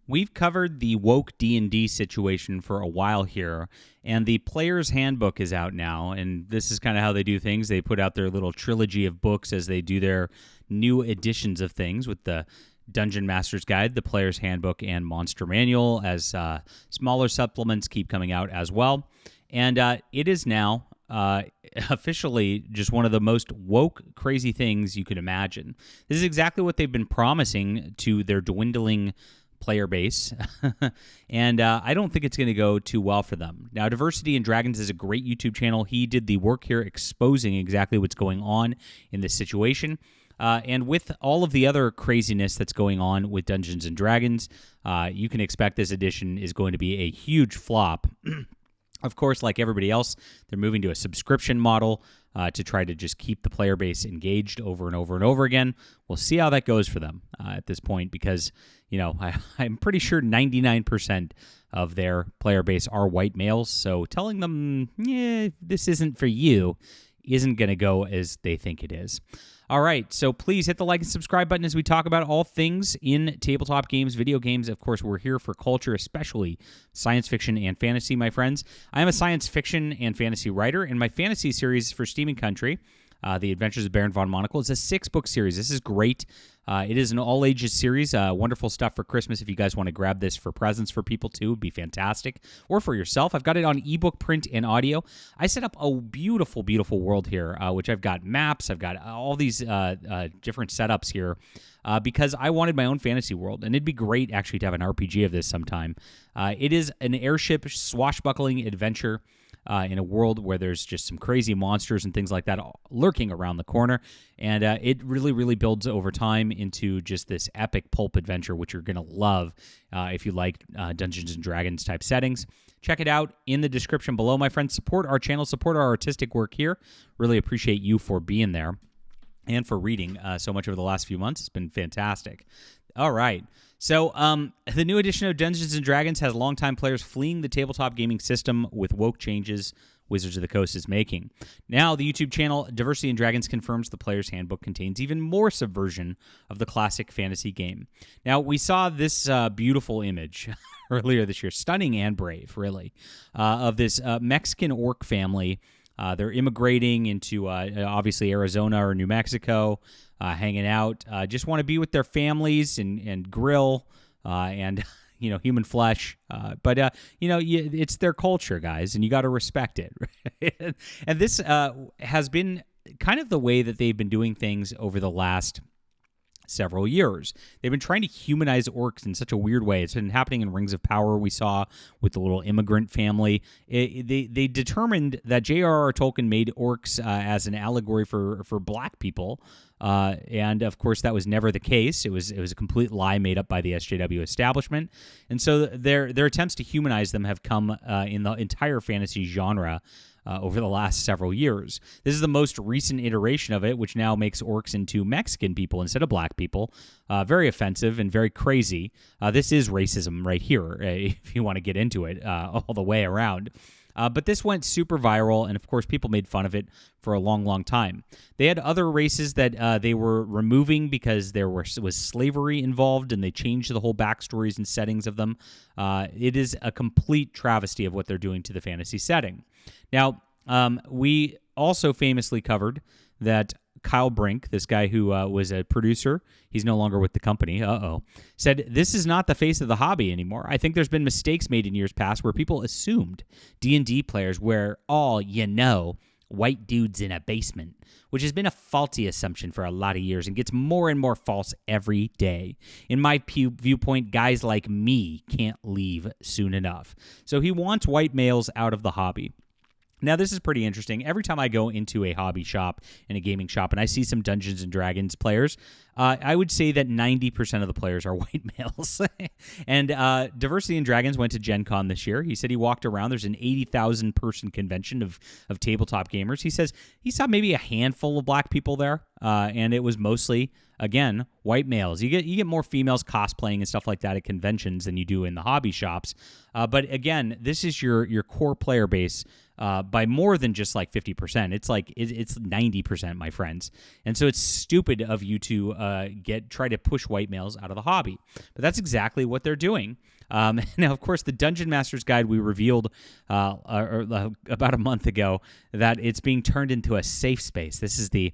We've covered the woke D&D situation for a while here, and the Player's Handbook is out now, and this is kind of how they do things. They put out their little trilogy of books as they do their new editions of things with the Dungeon Master's Guide, the Player's Handbook, and Monster Manual as smaller supplements keep coming out as well. And it is now officially just one of the most woke, crazy things you could imagine. This is exactly what they've been promising to their dwindling player base, and I don't think it's going to go too well for them. Now, Diversity and Dragons is a great YouTube channel. He did the work here exposing exactly what's going on in this situation. And with all of the other craziness that's going on with Dungeons & Dragons, you can expect this edition is going to be a huge flop. Of course, like everybody else, they're moving to a subscription model to try to just keep the player base engaged over and over and over again. We'll see how that goes for them at this point because, you know, I'm pretty sure 99% of their player base are white males. So telling them, yeah, this isn't for you, isn't going to go as they think it is. All right, so please hit the like and subscribe button as we talk about all things in tabletop games, video games. Of course, we're here for culture, especially science fiction and fantasy, my friends. I am a science fiction and fantasy writer, and my fantasy series for Steam and Country, The Adventures of Baron von Monocle, is a 6-book series. This is great. It is an all-ages series. Wonderful stuff for Christmas. If you guys want to grab this for presents for people, too, it'd be fantastic. Or for yourself. I've got it on ebook, print, and audio. I set up a beautiful, beautiful world here, which I've got maps. I've got all these different setups here because I wanted my own fantasy world. And it'd be great, actually, to have an RPG of this sometime. It is an airship swashbuckling adventure in a world where there's just some crazy monsters and things like that lurking around the corner. And it really, really builds over time into just this epic pulp adventure, which you're going to love if you like Dungeons & Dragons type settings. Check it out in the description below, my friends. Support our channel, support our artistic work here. Really appreciate you for being there and for reading so much over the last few months. It's been fantastic. All right. So the new edition of Dungeons & Dragons has longtime players fleeing the tabletop gaming system with woke changes Wizards of the Coast is making. Now, the YouTube channel Diversity and Dragons confirms the Player's Handbook contains even more subversion of the classic fantasy game. Now, we saw this beautiful image earlier this year, stunning and brave, really, of this Mexican orc family. They're immigrating into, obviously, Arizona or New Mexico, hanging out, just want to be with their families and grill and, you know, human flesh. But you know, it's their culture, guys, and you got to respect it. Right? And this has been kind of the way that they've been doing things over the last several years. They've been trying to humanize orcs in such a weird way. It's been happening in Rings of Power. We saw with the little immigrant family. They determined that J.R.R. Tolkien made orcs as an allegory for black people, and of course that was never the case. It was a complete lie made up by the SJW establishment. And so their attempts to humanize them have come in the entire fantasy genre over the last several years. This is the most recent iteration of it, which now makes orcs into Mexican people instead of black people. Very offensive and very crazy. This is racism right here, if you want to get into it all the way around. But this went super viral, and of course, people made fun of it for a long, long time. They had other races that they were removing because there was slavery involved, and they changed the whole backstories and settings of them. It is a complete travesty of what they're doing to the fantasy setting. Now, we also famously covered that Kyle Brink, this guy who was a producer, he's no longer with the company, said, "This is not the face of the hobby anymore. I think there's been mistakes made in years past where people assumed D&D players were all, white dudes in a basement, which has been a faulty assumption for a lot of years and gets more and more false every day. In my viewpoint, guys like me can't leave soon enough." So he wants white males out of the hobby. Now, this is pretty interesting. Every time I go into a hobby shop and a gaming shop and I see some Dungeons & Dragons players, I would say that 90% of the players are white males. And Diversity and Dragons went to Gen Con this year. He said he walked around. There's an 80,000-person convention of tabletop gamers. He says he saw maybe a handful of black people there, and it was mostly again, white males. You get more females cosplaying and stuff like that at conventions than you do in the hobby shops. But again, this is your core player base by more than just like 50%. It's like it's 90%, my friends. And so it's stupid of you to try to push white males out of the hobby. But that's exactly what they're doing. Now, of course, the Dungeon Master's Guide we revealed about a month ago that it's being turned into a safe space. This is the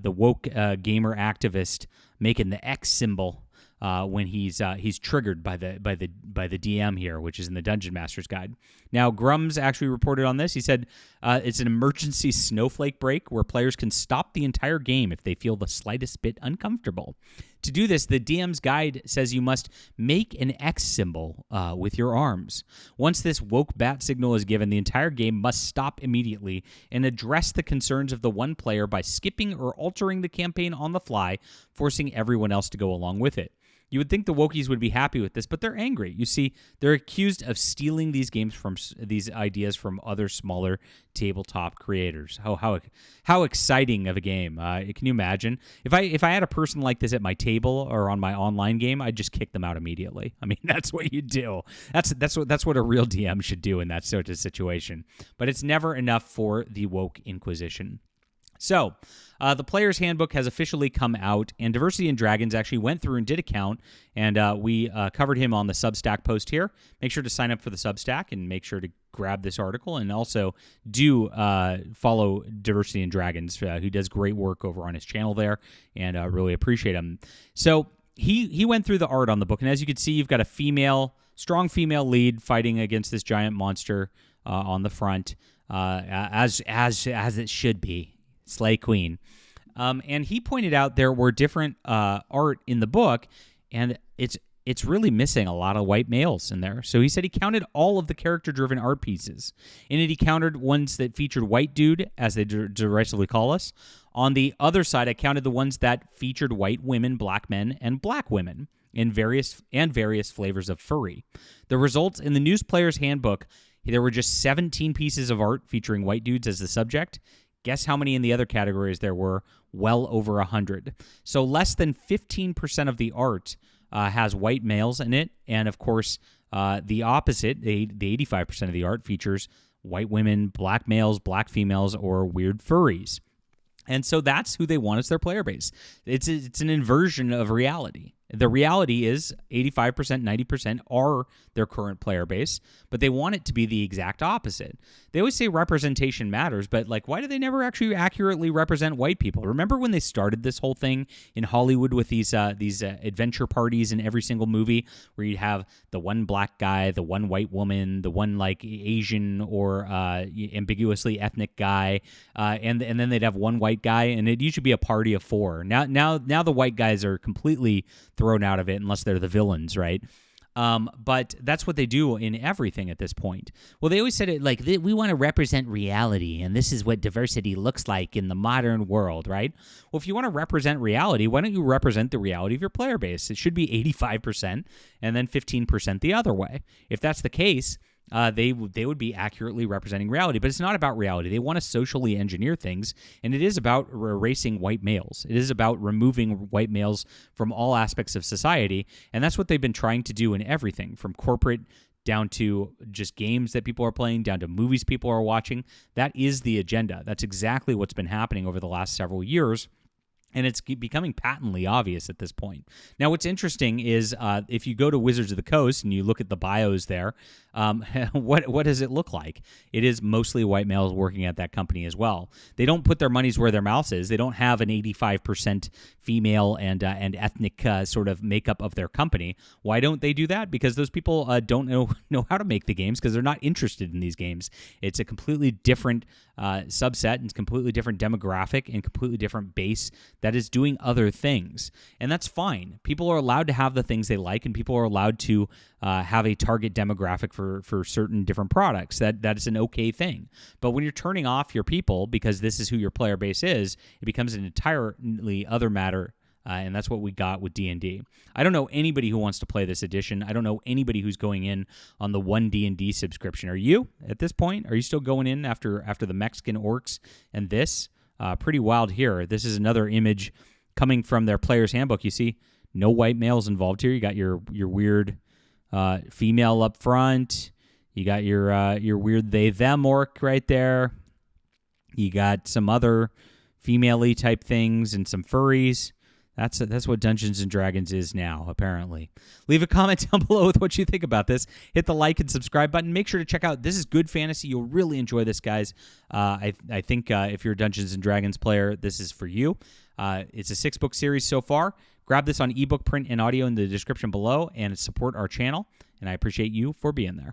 woke gamer activist making the X symbol when he's triggered by the DM here, which is in the Dungeon Master's Guide. Now, Grums actually reported on this. He said it's an emergency snowflake break where players can stop the entire game if they feel the slightest bit uncomfortable. To do this, the DM's guide says you must make an X symbol with your arms. Once this woke bat signal is given, the entire game must stop immediately and address the concerns of the one player by skipping or altering the campaign on the fly, forcing everyone else to go along with it. You would think the Wokies would be happy with this, but they're angry. You see, they're accused of stealing these ideas from other smaller tabletop creators. How exciting of a game! Can you imagine if I had a person like this at my table or on my online game? I'd just kick them out immediately. I mean, that's what you do. That's what a real DM should do in that sort of situation. But it's never enough for the woke Inquisition. So, the Player's Handbook has officially come out, and Diversity and Dragons actually went through and did a count, and we covered him on the Substack post here. Make sure to sign up for the Substack and make sure to grab this article, and also do follow Diversity and Dragons, who does great work over on his channel there, and really appreciate him. So, he went through the art on the book, and as you can see, you've got a strong female lead fighting against this giant monster on the front, as it should be. Slay Queen. And he pointed out there were different art in the book, and it's really missing a lot of white males in there. So he said he counted all of the character-driven art pieces. In it, he counted ones that featured white dude, as they derisively call us. On the other side, I counted the ones that featured white women, black men, and black women in various flavors of furry. The results in the News Player's Handbook, there were just 17 pieces of art featuring white dudes as the subject. Guess how many in the other categories there were? Well over 100. So less than 15% of the art has white males in it. And, of course, the opposite, the 85% of the art features white women, black males, black females, or weird furries. And so that's who they want as their player base. It's an inversion of reality. The reality is 85%, 90% are their current player base, but they want it to be the exact opposite. They always say representation matters, but like, why do they never actually accurately represent white people? Remember when they started this whole thing in Hollywood with these adventure parties in every single movie, where you'd have the one black guy, the one white woman, the one like Asian or ambiguously ethnic guy, and then they'd have one white guy, and it'd usually be a party of four. Now the white guys are completely thrown out of it unless they're the villains, right? But that's what they do in everything at this point. Well, they always said it like, we want to represent reality, and this is what diversity looks like in the modern world, right? Well, if you want to represent reality, why don't you represent the reality of your player base? It should be 85% and then 15% the other way. If that's the case, they would be accurately representing reality. But it's not about reality. They want to socially engineer things, and it is about erasing white males. It is about removing white males from all aspects of society, and that's what they've been trying to do in everything, from corporate down to just games that people are playing, down to movies people are watching. That is the agenda. That's exactly what's been happening over the last several years. And it's becoming patently obvious at this point. Now, what's interesting is if you go to Wizards of the Coast and you look at the bios there, what does it look like? It is mostly white males working at that company as well. They don't put their money's where their mouth is. They don't have an 85% female and ethnic sort of makeup of their company. Why don't they do that? Because those people don't know how to make the games, because they're not interested in these games. It's a completely different subset and completely different demographic and completely different base that is doing other things. And that's fine. People are allowed to have the things they like, and people are allowed to have a target demographic for certain different products. That is an okay thing. But when you're turning off your people because this is who your player base is, it becomes an entirely other matter. And that's what we got with D&D. I don't know anybody who wants to play this edition. I don't know anybody who's going in on the one D&D subscription. Are you at this point? Are you still going in after the Mexican orcs and this? Pretty wild here. This is another image coming from their player's handbook, you see no white males involved here. You got your weird female up front. You got your weird they-them orc right there. You got some other female-y type things and some furries. That's what Dungeons & Dragons is now, apparently. Leave a comment down below with what you think about this. Hit the like and subscribe button. Make sure to check out, this is good fantasy. You'll really enjoy this, guys. I think if you're a Dungeons & Dragons player, this is for you. It's a 6-book series so far. Grab this on ebook, print, and audio in the description below and support our channel. And I appreciate you for being there.